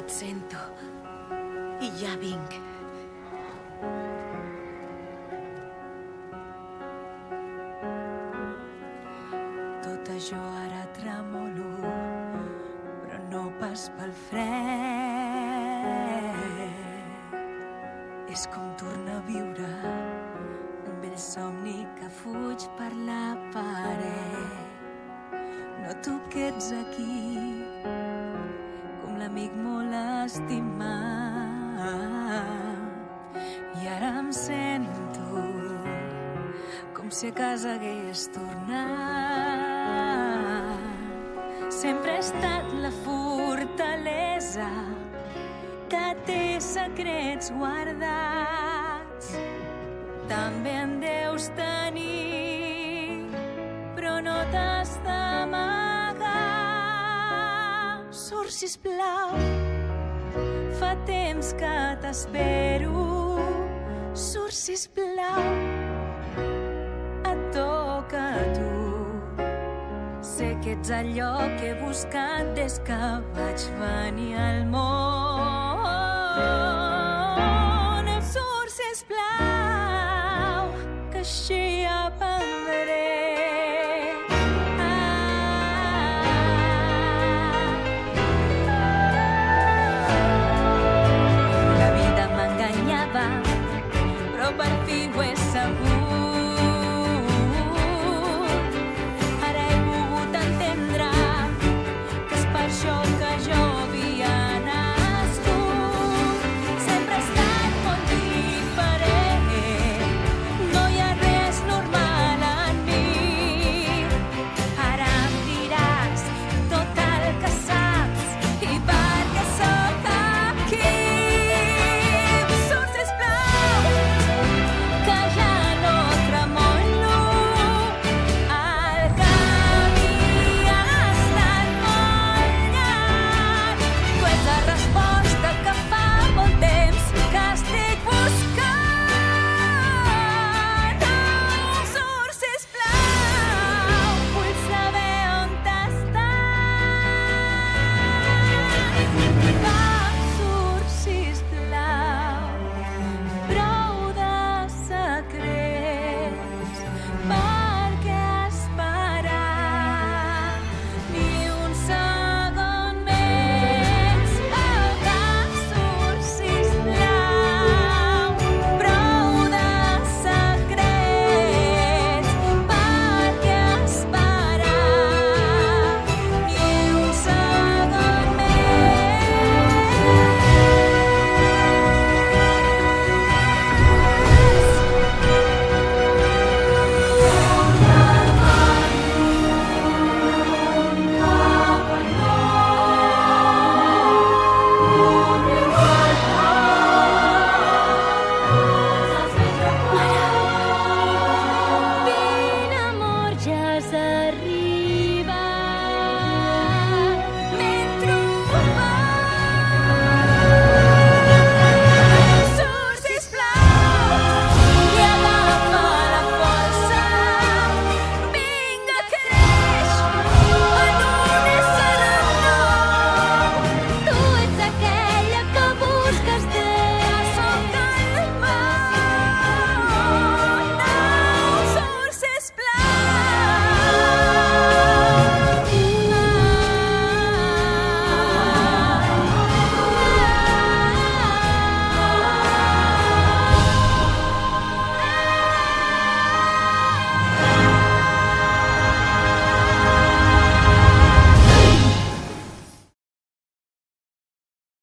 Et sento. I ja vinc. Tot això ara tremolo, però no pas pel fred. És com tornar a viure un vell somni que fuig per la paret. Noto que ets aquí, com l'amic molt estimat. I ara em sento com si a casa hagués tornat. Sempre ha estat la fortalesa que té secrets guardats. També en deus tenir, però no t'has d'amagar. Surt, sisplau, fa temps que t'espero. Surt, sisplau, et toca a tu. Sé que ets allò que he buscat des que vaig venir al món.